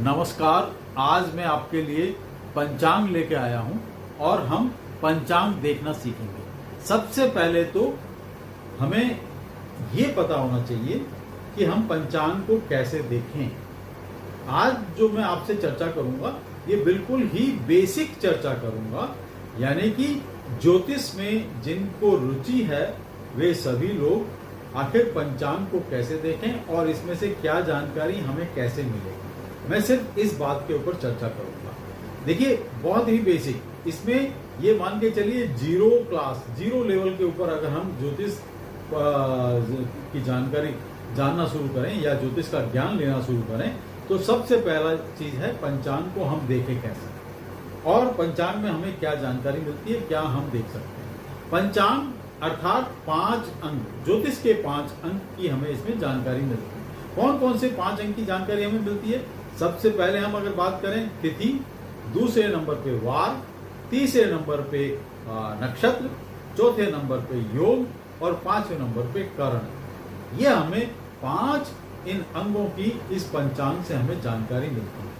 नमस्कार। आज मैं आपके लिए पंचांग लेके आया हूं और हम पंचांग देखना सीखेंगे। सबसे पहले तो हमें ये पता होना चाहिए कि हम पंचांग को कैसे देखें। आज जो मैं आपसे चर्चा करूंगा ये बिल्कुल ही बेसिक चर्चा करूंगा, यानी कि ज्योतिष में जिनको रुचि है वे सभी लोग आखिर पंचांग को कैसे देखें और इसमें से क्या जानकारी हमें कैसे मिलेगी। मैं सिर्फ इस बात के ऊपर चर्चा करूंगा। देखिए, बहुत ही बेसिक, इसमें ये मान के चलिए जीरो लेवल के ऊपर अगर हम ज्योतिष की जानकारी जानना शुरू करें या ज्योतिष का ज्ञान लेना शुरू करें तो सबसे पहला चीज है पंचांग को हम देखें कैसे और पंचांग में हमें क्या जानकारी मिलती है, क्या हम देख सकते हैं। पंचांग अर्थात 5 अंक, ज्योतिष के 5 अंक की हमें इसमें जानकारी मिलती है। कौन कौन से 5 अंक की जानकारी हमें मिलती है? सबसे पहले हम अगर बात करें तिथि, दूसरे नंबर पे वार, तीसरे नंबर पे नक्षत्र, चौथे नंबर पे योग और 5वें नंबर पे करण। ये हमें 5 इन अंगों की इस पंचांग से हमें जानकारी मिलती है।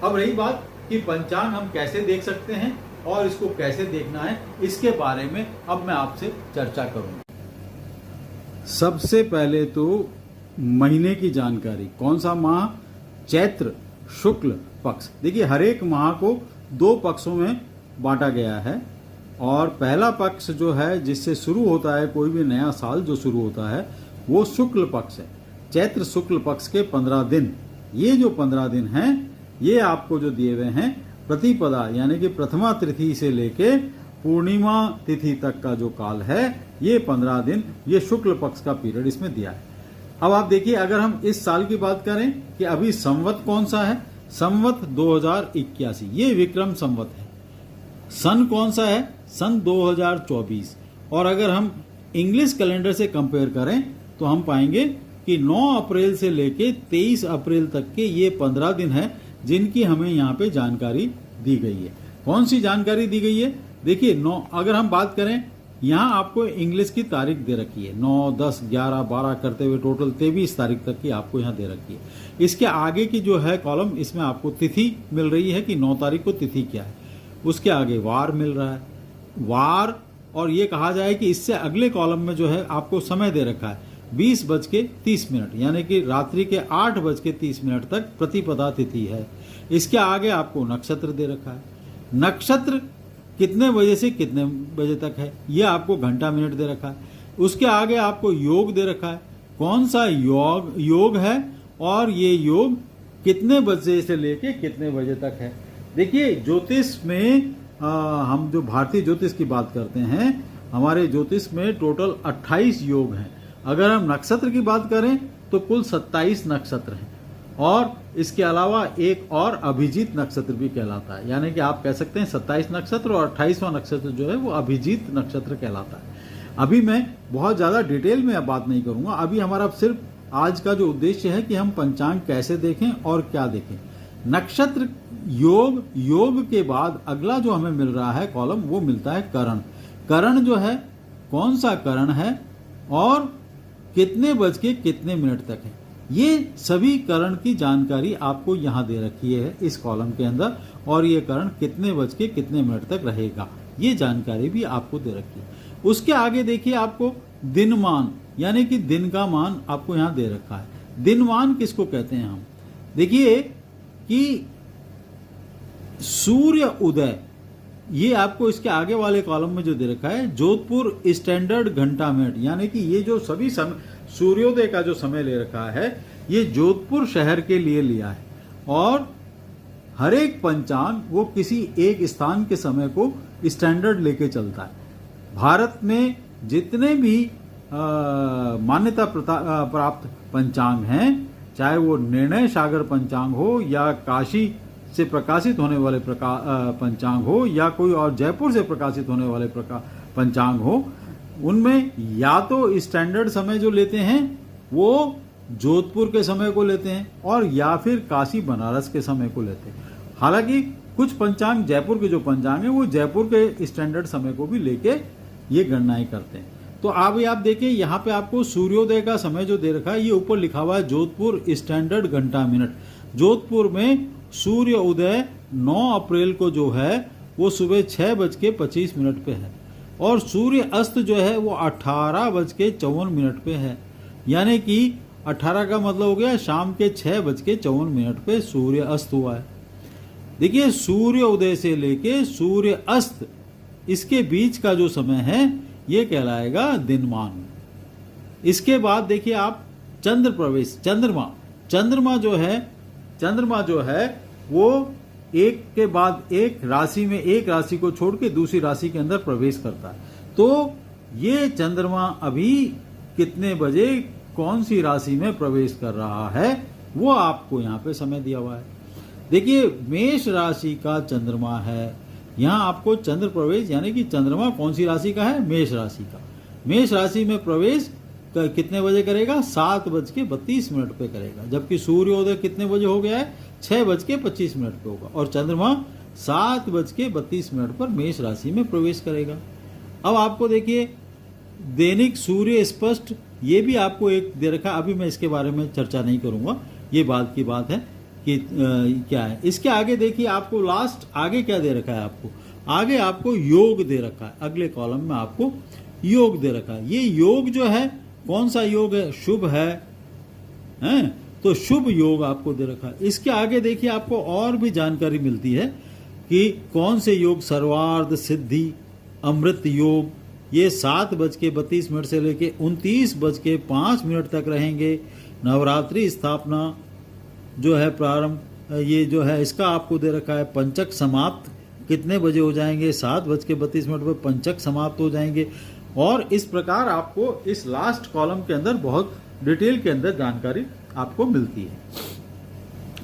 अब रही बात कि पंचांग हम कैसे देख सकते हैं और इसको कैसे देखना है, इसके बारे में अब मैं आपसे चर्चा करूंगा। सबसे पहले तो महीने की जानकारी। कौन सा माह? चैत्र शुक्ल पक्ष। देखिए, हर एक माह को 2 पक्षों में बांटा गया है और पहला पक्ष जो है जिससे शुरू होता है कोई भी नया साल जो शुरू होता है वो शुक्ल पक्ष है। चैत्र शुक्ल पक्ष के 15 दिन। ये जो 15 दिन हैं ये आपको जो दिए हुए हैं प्रतिपदा यानी कि प्रथमा तिथि से लेके पूर्णिमा तिथि तक का जो काल है ये 15 दिन, ये शुक्ल पक्ष का पीरियड इसमें दिया है। अब आप देखिए, अगर हम इस साल की बात करें कि अभी संवत कौन सा है? संवत 2081, ये विक्रम संवत है। सन कौन सा है? सन 2024। और अगर हम इंग्लिश कैलेंडर से कंपेयर करें तो हम पाएंगे कि 9 अप्रैल से लेके 23 अप्रैल तक के ये 15 दिन है जिनकी हमें यहाँ पे जानकारी दी गई है। कौन सी जानकारी दी गई है? देखिए, 9 अगर हम बात करें, यहाँ आपको इंग्लिश की तारीख दे रखी है। 9, 10, 11, 12 करते हुए टोटल 23 तारीख तक की आपको यहाँ दे रखी है। इसके आगे की जो है कॉलम, इसमें आपको तिथि मिल रही है कि 9 तारीख को तिथि क्या है। उसके आगे वार मिल रहा है, वार, और ये कहा जाए कि इससे अगले कॉलम में जो है आपको समय दे रखा है 20:30, यानी कि रात्रि के 8:30 तक प्रतिपदा तिथि है। इसके आगे आपको नक्षत्र दे रखा है। नक्षत्र कितने बजे से कितने बजे तक है ये आपको घंटा मिनट दे रखा है। उसके आगे आपको योग दे रखा है, कौन सा योग है और ये योग कितने बजे से लेके कितने बजे तक है। देखिए, ज्योतिष में हम जो भारतीय ज्योतिष की बात करते हैं, हमारे ज्योतिष में टोटल 28 योग हैं। अगर हम नक्षत्र की बात करें तो कुल 27 नक्षत्र हैं और इसके अलावा एक और अभिजीत नक्षत्र भी कहलाता है, यानी कि आप कह सकते हैं 27 नक्षत्र और 28वां नक्षत्र जो है वो अभिजीत नक्षत्र कहलाता है। अभी मैं बहुत ज्यादा डिटेल में बात नहीं करूंगा। अभी हमारा सिर्फ आज का जो उद्देश्य है कि हम पंचांग कैसे देखें और क्या देखें। नक्षत्र, योग के बाद अगला जो हमें मिल रहा है कॉलम वो मिलता है करण। करण जो है, कौन सा करण है और कितने बज के कितने मिनट तक है, ये सभी करण की जानकारी आपको यहाँ दे रखी है इस कॉलम के अंदर। और ये करण कितने बज के कितने मिनट तक रहेगा ये जानकारी भी आपको दे रखी है। उसके आगे देखिए, आपको दिनमान यानी कि दिन का मान आपको यहाँ दे रखा है। दिनमान किसको कहते हैं हम? देखिए कि सूर्य उदय, ये आपको इसके आगे वाले कॉलम में जो दे रखा है जोधपुर स्टैंडर्ड घंटा मिनट, यानी कि ये जो सभी समय सूर्योदय का जो समय ले रखा है ये जोधपुर शहर के लिए लिया है। और हर एक पंचांग वो किसी एक स्थान के समय को स्टैंडर्ड लेके चलता है। भारत में जितने भी मान्यता प्राप्त पंचांग हैं, चाहे वो निर्णय सागर पंचांग हो या काशी से प्रकाशित होने वाले पंचांग हो या कोई और जयपुर से प्रकाशित होने वाले पंचांग हो, उनमें या तो स्टैंडर्ड समय जो लेते हैं वो जोधपुर के समय को लेते हैं और या फिर काशी बनारस के समय को लेते हैं। हालांकि कुछ पंचांग, जयपुर के जो पंचांग है वो जयपुर के स्टैंडर्ड समय को भी लेके ये गणनाएं करते हैं। तो अभी आप देखिए, यहाँ पे आपको सूर्योदय का समय जो दे रखा है ये ऊपर लिखा हुआ है जोधपुर स्टैंडर्ड घंटा मिनट। जोधपुर में सूर्य उदय 9 अप्रैल को जो है वो सुबह 6:25 पे है और सूर्य अस्त जो है वो 18:54 पे है। यानी कि 18 का मतलब हो गया शाम के 6:54 पे सूर्य अस्त हुआ है। देखिए, सूर्य उदय से लेके सूर्य अस्त इसके बीच का जो समय है ये कहलाएगा दिनमान। इसके बाद देखिए आप चंद्र प्रवेश, चंद्रमा जो है वो एक के बाद एक राशि में, एक राशि को छोड़ के दूसरी राशि के अंदर प्रवेश करता है। तो ये चंद्रमा अभी कितने बजे कौन सी राशि में प्रवेश कर रहा है वो आपको यहाँ पे समय दिया हुआ है। देखिए, मेष राशि का चंद्रमा है, यहाँ आपको चंद्र प्रवेश यानी कि चंद्रमा कौन सी राशि का है, मेष राशि का। मेष राशि में प्रवेश कितने बजे करेगा, 7:32 पे करेगा, जबकि सूर्योदय कितने बजे हो गया है, 6:25 पे होगा और चंद्रमा 7:32 पर मेष राशि में प्रवेश करेगा। अब आपको देखिए दैनिक सूर्य स्पष्ट, ये भी आपको एक दे रखा, अभी मैं इसके बारे में चर्चा नहीं करूंगा, ये बात की बात है कि क्या है। इसके आगे देखिए आपको लास्ट आगे क्या दे रखा है, आपको आगे आपको योग दे रखा है, अगले कॉलम में आपको योग दे रखा है। ये योग जो है कौन सा योग है, शुभ है, हैं? तो शुभ योग आपको दे रखा है। इसके आगे देखिए आपको और भी जानकारी मिलती है कि कौन से योग, सर्वार्थ सिद्धि अमृत योग, ये 7:32 से लेके 29:05 तक रहेंगे। नवरात्रि स्थापना जो है प्रारंभ, ये जो है इसका आपको दे रखा है। पंचक समाप्त कितने बजे हो जाएंगे, 7:32 पे पंचक समाप्त हो जाएंगे। और इस प्रकार आपको इस लास्ट कॉलम के अंदर बहुत डिटेल के अंदर जानकारी आपको मिलती है।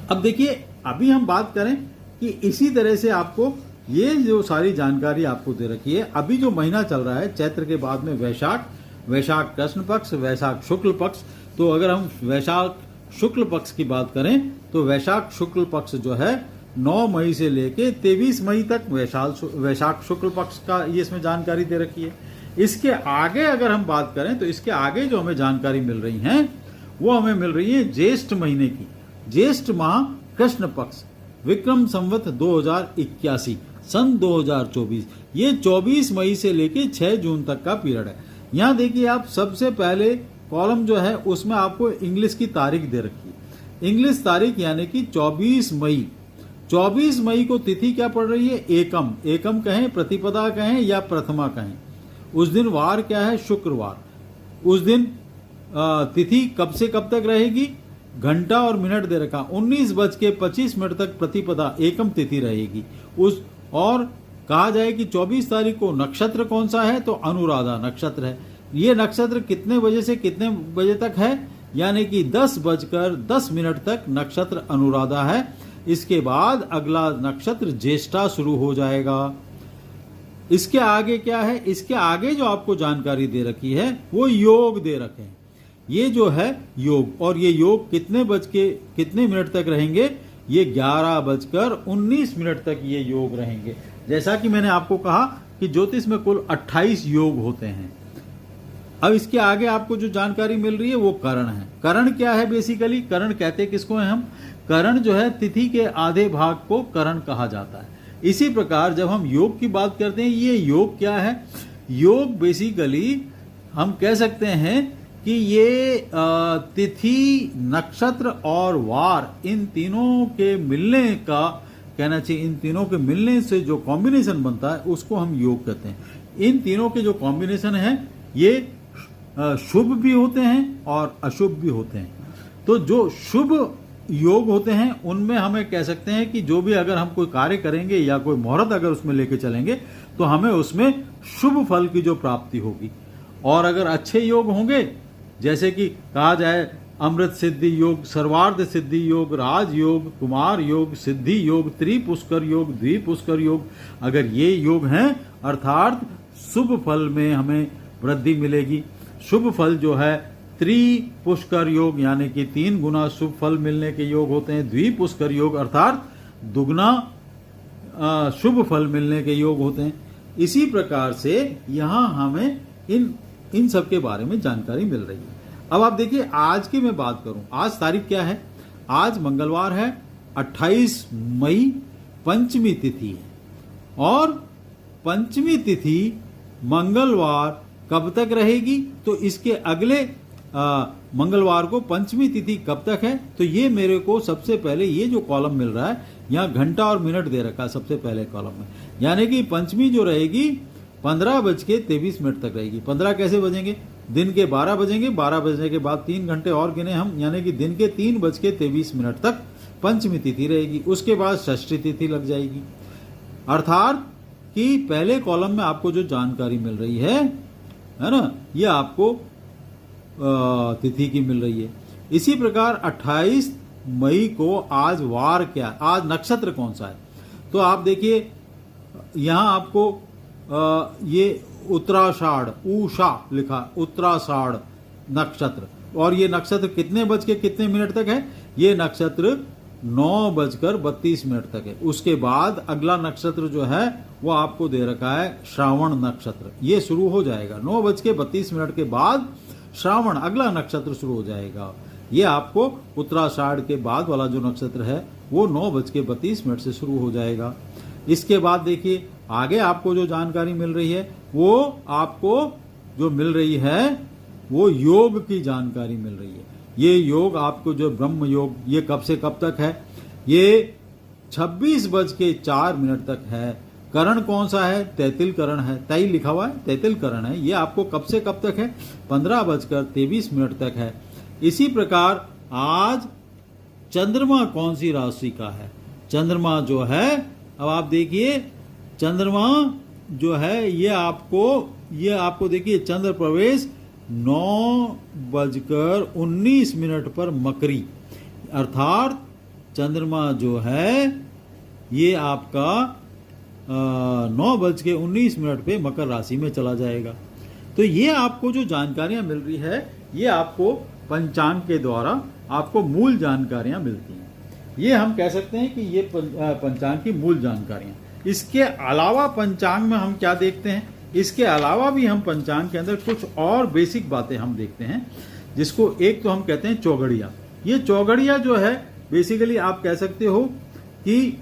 अब देखिए, अभी हम बात करें कि इसी तरह से आपको ये जो सारी जानकारी आपको दे रखी है। अभी जो महीना चल रहा है चैत्र के बाद में वैशाख कृष्ण पक्ष, वैशाख शुक्ल पक्ष। तो अगर हम वैशाख शुक्ल पक्ष की बात करें तो वैशाख शुक्ल पक्ष जो है 9 मई से लेके 23 मई तक वैशाख शुक्ल पक्ष का ये इसमें जानकारी दे रखी है। इसके आगे अगर हम बात करें तो इसके आगे जो हमें जानकारी मिल रही है वो हमें मिल रही है ज्येष्ठ महीने की। ज्येष्ठ माह कृष्ण पक्ष, विक्रम संवत 2081 सन 2024, ये 24 मई से लेके 6 जून तक का पीरियड है। यहाँ देखिए आप सबसे पहले कॉलम जो है उसमें आपको इंग्लिश की तारीख दे रखी है। इंग्लिश तारीख यानी कि 24 मई। 24 मई को तिथि क्या पड़ रही है, एकम कहें, प्रतिपदा कहें या प्रथमा कहें। उस दिन वार क्या है, शुक्रवार। उस दिन तिथि कब से कब तक रहेगी, घंटा और मिनट दे रखा, 19:25 तक प्रतिपदा एकम तिथि रहेगी। और कहा जाए कि 24 तारीख को नक्षत्र कौन सा है, तो अनुराधा नक्षत्र है। ये नक्षत्र कितने बजे से कितने बजे तक है, यानी कि 10:10 तक नक्षत्र अनुराधा है। इसके बाद अगला नक्षत्र ज्येष्ठा शुरू हो जाएगा। इसके आगे क्या है, इसके आगे जो आपको जानकारी दे रखी है वो योग दे रखे हैं। ये जो है योग, और ये योग कितने मिनट तक रहेंगे, ये 11:19 तक ये योग रहेंगे। जैसा कि मैंने आपको कहा कि ज्योतिष में कुल 28 योग होते हैं। अब इसके आगे आपको जो जानकारी मिल रही है वो करण है। करण क्या है, बेसिकली करण कहते किसको हैं हम, करण जो है तिथि के आधे भाग को करण कहा जाता है। इसी प्रकार जब हम योग की बात करते हैं, ये योग क्या है, योग बेसिकली हम कह सकते हैं कि ये तिथि, नक्षत्र और वार, इन तीनों के मिलने का कहना चाहिए। इन तीनों के मिलने से जो कॉम्बिनेशन बनता है उसको हम योग कहते हैं। इन तीनों के जो कॉम्बिनेशन है ये शुभ भी होते हैं और अशुभ भी होते हैं। तो जो शुभ योग होते हैं उनमें हमें कह सकते हैं कि जो भी अगर हम कोई कार्य करेंगे या कोई मुहूर्त अगर उसमें लेके चलेंगे तो हमें उसमें शुभ फल की जो प्राप्ति होगी। और अगर अच्छे योग होंगे, जैसे कि कहा जाए अमृत सिद्धि योग, सर्वार्थ सिद्धि योग, राज योग, कुमार योग, सिद्धि योग, त्रिपुष्कर योग, द्विपुष्कर योग, अगर ये योग हैं अर्थात शुभ फल में हमें वृद्धि मिलेगी। शुभ फल जो है त्रिपुष्कर योग यानी कि 3 गुना शुभ फल मिलने के योग होते हैं। द्विपुष्कर योग अर्थात दुगना शुभ फल मिलने के योग होते हैं। इसी प्रकार से यहाँ हमें इन सब के बारे में जानकारी मिल रही है। अब आप देखिए आज की मैं बात करूं, आज तारीख क्या है, आज मंगलवार है 28 मई पंचमी तिथि है और पंचमी तिथि मंगलवार कब तक रहेगी, तो इसके अगले मंगलवार को पंचमी तिथि कब तक है, तो ये मेरे को सबसे पहले ये जो कॉलम मिल रहा है यहाँ घंटा और मिनट दे रखा है सबसे पहले कॉलम में, यानी कि पंचमी जो रहेगी 15:23 तक रहेगी। 15 कैसे बजेंगे, दिन के 12 बजेंगे, 12 बजने के बाद 3 घंटे और गिने हम, यानी कि दिन के 3:23 तक पंचमी तिथि रहेगी। उसके बाद षष्ठी तिथि लग जाएगी, अर्थात कि पहले कॉलम में आपको जो जानकारी मिल रही है ना, ये आपको तिथि की मिल रही है। इसी प्रकार 28 मई को आज वार क्या, आज नक्षत्र कौन सा है, तो आप देखिए यहां आपको ये उत्तराषाढ़ उषा लिखा, उत्तराषाढ़ नक्षत्र, और ये नक्षत्र कितने बज के कितने मिनट तक है, ये नक्षत्र 9:32 तक है। उसके बाद अगला नक्षत्र जो है वो आपको दे रखा है श्रावण नक्षत्र, ये शुरू हो जाएगा 9:32 के बाद श्रावण अगला नक्षत्र शुरू हो जाएगा। ये आपको उत्तराषाढ़ के बाद वाला जो नक्षत्र है वो 9:32 से शुरू हो जाएगा। इसके बाद देखिए आगे आपको जो जानकारी मिल रही है वो आपको जो मिल रही है वो योग की जानकारी मिल रही है। ये योग आपको जो ब्रह्म योग, ये कब से कब तक है, ये 26:04 तक है। करण कौन सा है, तैतिल करण है, तय लिखा हुआ है, तैतिल करण है। ये आपको कब से कब तक है, 15:23 तक है। इसी प्रकार आज चंद्रमा कौन सी राशि का है, चंद्रमा जो है, अब आप देखिए चंद्रमा जो है ये आपको देखिए चंद्र प्रवेश 9:19 पर मकरी, अर्थात चंद्रमा जो है ये आपका 9:19 पे मकर राशि में चला जाएगा। तो ये आपको जो जानकारियां मिल रही है ये आपको पंचांग के द्वारा आपको मूल जानकारियां मिलती हैं। ये हम कह सकते हैं कि ये पंचांग की मूल जानकारियां। इसके अलावा पंचांग में हम क्या देखते हैं, इसके अलावा भी हम पंचांग के अंदर कुछ और बेसिक बातें हम देखते हैं, जिसको एक तो हम कहते हैं चौगड़िया। ये चौगड़िया जो है बेसिकली आप कह सकते हो कि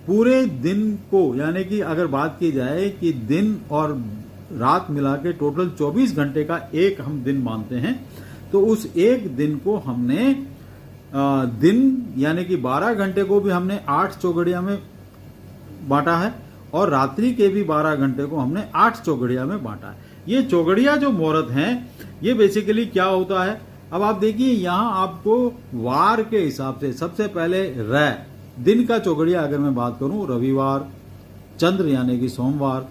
पूरे दिन को, यानी कि अगर बात की जाए कि दिन और रात मिला के टोटल 24 घंटे का एक हम दिन मानते हैं, तो उस एक दिन को हमने दिन यानी कि 12 घंटे को भी हमने 8 चौगड़िया में बांटा है और रात्रि के भी 12 घंटे को हमने 8 चौगड़िया में बांटा है। ये चौगड़िया जो मुहूर्त हैं ये बेसिकली क्या होता है, अब आप देखिए यहाँ आपको वार के हिसाब से सबसे पहले दिन का चौगड़िया अगर मैं बात करूं, रविवार, चंद्र यानी कि सोमवार,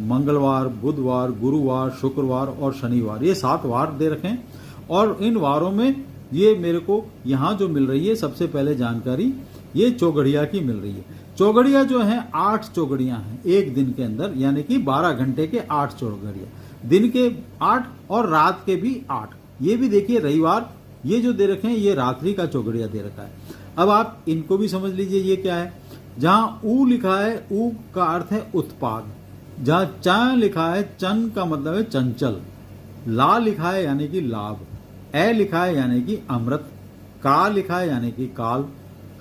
मंगलवार, बुधवार, गुरुवार, शुक्रवार और शनिवार, ये 7 वार दे रखे हैं। और इन वारों में ये मेरे को यहाँ जो मिल रही है सबसे पहले जानकारी ये चौगड़िया की मिल रही है। चौगड़िया जो है 8 चौगड़ियां हैं एक दिन के अंदर, यानी कि 12 घंटे के 8 चौगड़िया, दिन के 8 और रात के भी 8। ये भी देखिए रविवार ये जो दे रखे हैं ये रात्रि का चौगड़िया दे रखा है। अब आप इनको भी समझ लीजिए ये क्या है। जहां ऊ लिखा है, ऊ का अर्थ है उत्पाद। जहां च लिखा है, चन का मतलब है चंचल। ला लिखा है यानी कि लाभ। ए लिखा है यानी कि अमृत। का लिखा है यानी कि काल।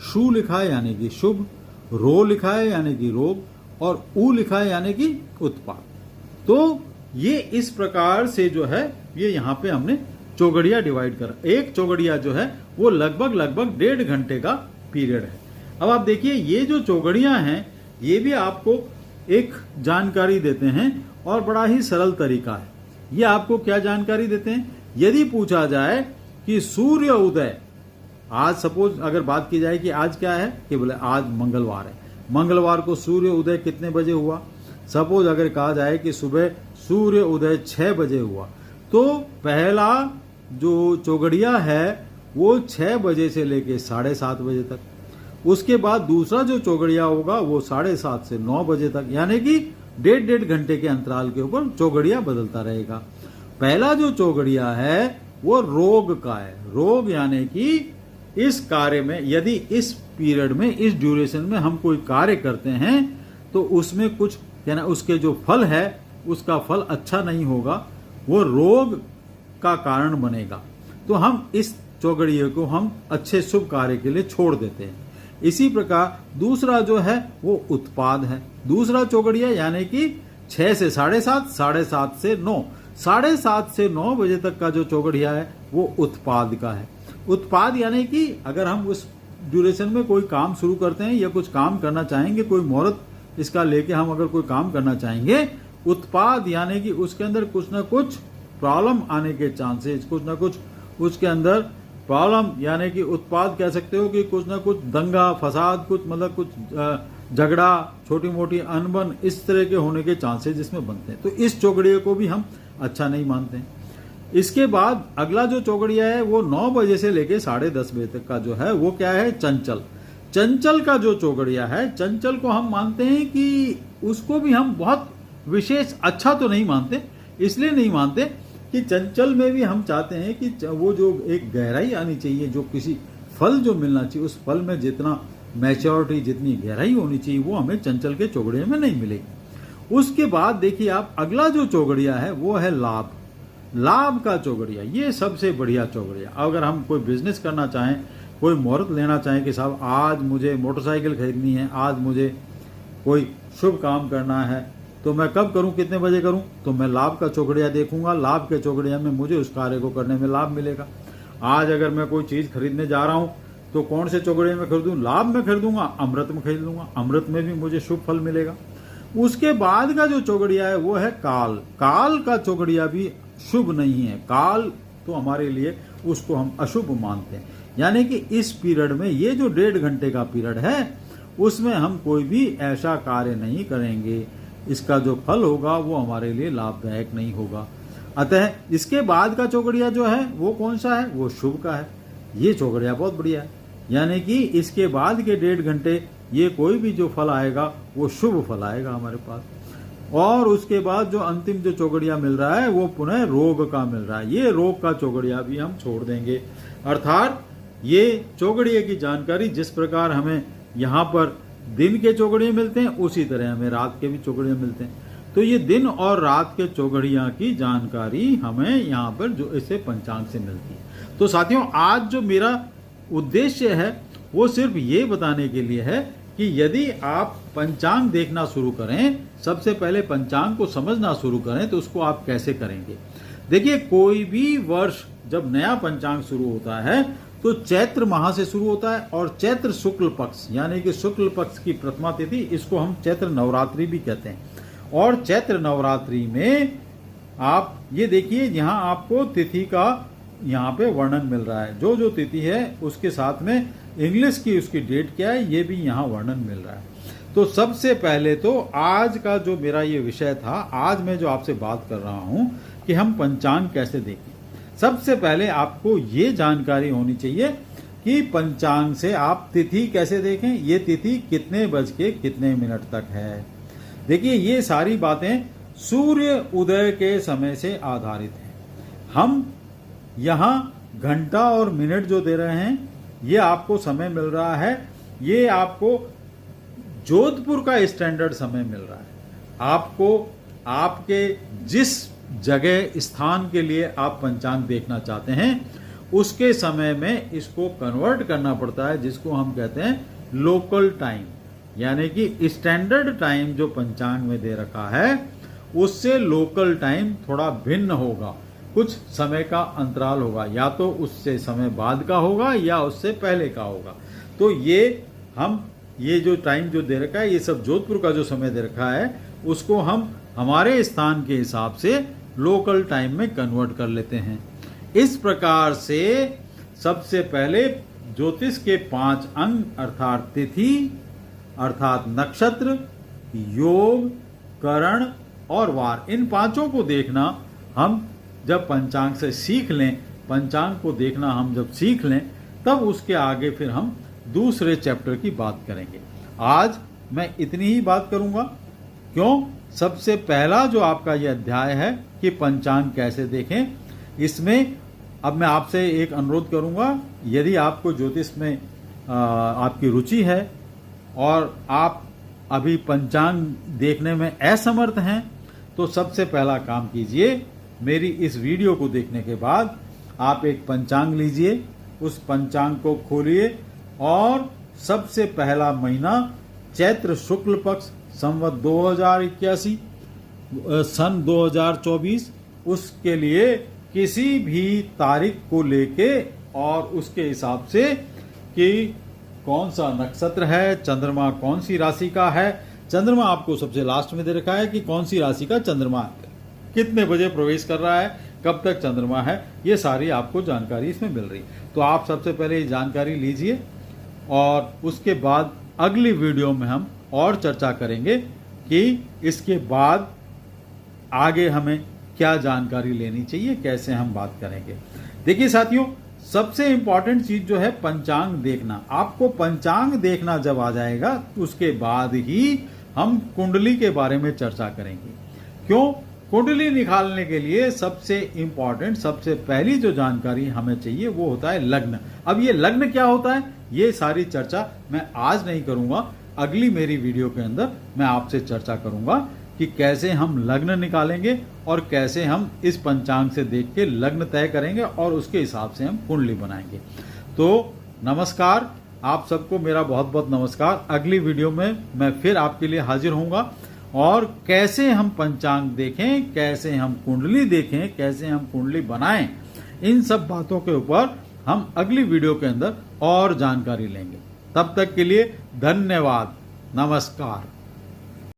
शु लिखा है यानी कि शुभ। रो लिखा है यानी कि रोग। और ऊ लिखा है यानी कि उत्पाद। तो ये इस प्रकार से जो है ये यहाँ पे हमने चौगड़िया डिवाइड करा। एक चौगड़िया जो है वो लगभग 1.5 घंटे का पीरियड है। अब आप देखिए ये जो चौगड़ियां हैं ये भी आपको एक जानकारी देते हैं और बड़ा ही सरल तरीका है। ये आपको क्या जानकारी देते हैं, यदि पूछा जाए कि सूर्य उदय, आज सपोज अगर बात की जाए कि आज क्या है, कि बोले आज मंगलवार है, मंगलवार को सूर्य उदय कितने बजे हुआ, सपोज अगर कहा जाए कि सुबह सूर्य उदय 6 बजे हुआ, तो पहला जो चौगड़िया है वो 6 बजे से लेके 7:30 बजे तक। उसके बाद दूसरा जो चौगड़िया होगा वो 7:30 से 9 बजे तक, यानी कि 1.5 घंटे के अंतराल के ऊपर चौगड़िया बदलता रहेगा। पहला जो चौगड़िया है वो रोग का है। रोग यानी कि इस कार्य में, यदि इस पीरियड में, इस ड्यूरेशन में हम कोई कार्य करते हैं तो उसमें कुछ यानी उसके जो फल है उसका फल अच्छा नहीं होगा, वो रोग का कारण बनेगा। तो हम इस चौगड़िए को हम अच्छे शुभ कार्य के लिए छोड़ देते हैं। इसी प्रकार दूसरा जो है वो उत्पाद है। दूसरा चौगड़िया यानी कि 6 से 7:30, 7:30 से 9, 7:30 से 9 बजे तक का जो चौगड़िया है वो उत्पाद का है। उत्पाद यानी कि अगर हम उस ड्यूरेशन में कोई काम शुरू करते हैं या कुछ काम करना चाहेंगे, कोई मुहूर्त इसका लेके हम अगर कोई काम करना चाहेंगे, उत्पाद यानी कि उसके अंदर कुछ ना कुछ प्रॉब्लम आने के चांसेस, कुछ ना कुछ उसके अंदर प्रॉब्लम यानी कि उत्पाद कह सकते हो कि कुछ ना कुछ दंगा फसाद, कुछ मतलब कुछ झगड़ा, छोटी मोटी अनबन, इस तरह के होने के चांसेस जिसमें बनते हैं। तो इस चौगड़िया को भी हम अच्छा नहीं मानते हैं। इसके बाद अगला जो चौगड़िया है वो 9 बजे से लेके 10:30 बजे तक का जो है वो क्या है, चंचल। चंचल का जो चौगड़िया है, चंचल को हम मानते हैं कि उसको भी हम बहुत विशेष अच्छा तो नहीं मानते। इसलिए नहीं मानते कि चंचल में भी हम चाहते हैं कि वो जो एक गहराई आनी चाहिए, जो किसी फल जो मिलना चाहिए, उस फल में जितना मैच्योरिटी, जितनी गहराई होनी चाहिए, वो हमें चंचल के चौगड़िया में नहीं मिलेगी। उसके बाद देखिए आप, अगला जो चौगड़िया है वो है लाभ। लाभ का चौगड़िया, ये सबसे बढ़िया चौगड़िया। अगर हम कोई बिजनेस करना चाहें, कोई मुहूर्त लेना चाहें कि साहब आज मुझे मोटरसाइकिल खरीदनी है, आज मुझे कोई शुभ काम करना है, तो मैं कब करूं, कितने बजे करूं, तो मैं लाभ का चौगड़िया देखूंगा। लाभ के चौगड़िया में मुझे उस कार्य को करने में लाभ मिलेगा। आज अगर मैं कोई चीज खरीदने जा रहा हूं तो कौन से चौगड़िया में खरीदूं, लाभ में खरीदूंगा, अमृत में खरीद लूंगा, अमृत में भी मुझे शुभ फल मिलेगा। उसके बाद का जो चौगड़िया है वो है काल। काल का चौगड़िया भी शुभ नहीं है। काल तो हमारे लिए उसको हम अशुभ मानते हैं, यानी कि इस पीरियड में, ये जो 1.5 घंटे का पीरियड है, उसमें हम कोई भी ऐसा कार्य नहीं करेंगे, इसका जो फल होगा वो हमारे लिए लाभदायक नहीं होगा। अतः इसके बाद का चौगड़िया जो है वो कौन सा है, वो शुभ का है। ये चौगड़िया बहुत बढ़िया है, यानी कि इसके बाद के 1.5 घंटे ये कोई भी जो फल आएगा वो शुभ फल आएगा हमारे पास। और उसके बाद जो अंतिम जो चौगड़िया मिल रहा है वो पुनः रोग का मिल रहा है। ये रोग का चौगड़िया भी हम छोड़ देंगे। अर्थात ये चौगड़िया की जानकारी जिस प्रकार हमें यहाँ पर दिन के चौगड़िया मिलते हैं, उसी तरह हमें रात के भी चौगड़िया मिलते हैं। तो ये दिन और रात के चौगड़िया की जानकारी हमें यहाँ पर जो इसे पंचांग से मिलती है। तो साथियों, आज जो मेरा उद्देश्य है वो सिर्फ ये बताने के लिए है कि यदि आप पंचांग देखना शुरू करें, सबसे पहले पंचांग को समझना शुरू करें, तो उसको आप कैसे करेंगे। देखिए, कोई भी वर्ष जब नया पंचांग शुरू होता है तो चैत्र माह से शुरू होता है, और चैत्र शुक्ल पक्ष यानी कि शुक्ल पक्ष की प्रथमा तिथि, इसको हम चैत्र नवरात्रि भी कहते हैं। और चैत्र नवरात्रि में आप ये देखिए, यहाँ आपको तिथि का यहाँ पे वर्णन मिल रहा है। जो जो तिथि है उसके साथ में इंग्लिश की उसकी डेट क्या है, ये भी यहाँ वर्णन मिल रहा है। तो सबसे पहले तो आज का जो मेरा ये विषय था, आज मैं जो आपसे बात कर रहा हूँ कि हम पंचांग कैसे देखें। सबसे पहले आपको ये जानकारी होनी चाहिए कि पंचांग से आप तिथि कैसे देखें, ये तिथि कितने बज के कितने मिनट तक है। देखिए, ये सारी बातें सूर्य उदय के समय से आधारित हैं। हम यहाँ घंटा और मिनट जो दे रहे हैं, ये आपको समय मिल रहा है, ये आपको जोधपुर का स्टैंडर्ड समय मिल रहा है। आपको आपके जिस जगह स्थान के लिए आप पंचांग देखना चाहते हैं उसके समय में इसको कन्वर्ट करना पड़ता है, जिसको हम कहते हैं लोकल टाइम। यानी कि स्टैंडर्ड टाइम जो पंचांग में दे रखा है उससे लोकल टाइम थोड़ा भिन्न होगा, कुछ समय का अंतराल होगा, या तो उससे समय बाद का होगा या उससे पहले का होगा। तो ये जो टाइम जो दे रखा है, ये सब जोधपुर का जो समय दे रखा है, उसको हम हमारे स्थान के हिसाब से लोकल टाइम में कन्वर्ट कर लेते हैं। इस प्रकार से सबसे पहले ज्योतिष के 5 अंग अर्थात तिथि, अर्थात नक्षत्र, योग, करण और वार, इन 5 को देखना हम जब पंचांग से सीख लें, पंचांग को देखना हम जब सीख लें, तब उसके आगे फिर हम दूसरे चैप्टर की बात करेंगे। आज मैं इतनी ही बात करूंगा। क्यों? सबसे पहला जो आपका ये अध्याय है कि पंचांग कैसे देखें, इसमें अब मैं आपसे एक अनुरोध करूंगा, यदि आपको ज्योतिष में आपकी रुचि है और आप अभी पंचांग देखने में असमर्थ हैं, तो सबसे पहला काम कीजिए, मेरी इस वीडियो को देखने के बाद आप एक पंचांग लीजिए, उस पंचांग को खोलिए और सबसे पहला महीना चैत्र शुक्ल पक्ष संवत 2081 सन 2024, उसके लिए किसी भी तारीख को लेके और उसके हिसाब से कि कौन सा नक्षत्र है, चंद्रमा कौन सी राशि का है, चंद्रमा आपको सबसे लास्ट में दे रखा है कि कौन सी राशि का चंद्रमा कितने बजे प्रवेश कर रहा है, कब तक चंद्रमा है, ये सारी आपको जानकारी इसमें मिल रही। तो आप सबसे पहले ये जानकारी लीजिए और उसके बाद अगली वीडियो में हम और चर्चा करेंगे कि इसके बाद आगे हमें क्या जानकारी लेनी चाहिए, कैसे हम बात करेंगे। देखिए साथियों, सबसे इंपॉर्टेंट चीज जो है पंचांग देखना। आपको पंचांग देखना जब आ जाएगा तो उसके बाद ही हम कुंडली के बारे में चर्चा करेंगे। क्यों? कुंडली निकालने के लिए सबसे इंपॉर्टेंट, सबसे पहली जो जानकारी हमें चाहिए वो होता है लग्न। अब ये लग्न क्या होता है, ये सारी चर्चा मैं आज नहीं करूंगा, अगली मेरी वीडियो के अंदर मैं आपसे चर्चा करूंगा कि कैसे हम लग्न निकालेंगे और कैसे हम इस पंचांग से देख के लग्न तय करेंगे और उसके हिसाब से हम कुंडली बनाएंगे। तो नमस्कार, आप सबको मेरा बहुत बहुत नमस्कार। अगली वीडियो में मैं फिर आपके लिए हाजिर होऊंगा और कैसे हम पंचांग देखें, कैसे हम कुंडली देखें, कैसे हम कुंडली बनाएं, इन सब बातों के ऊपर हम अगली वीडियो के अंदर और जानकारी लेंगे। तब तक के लिए धन्यवाद, नमस्कार।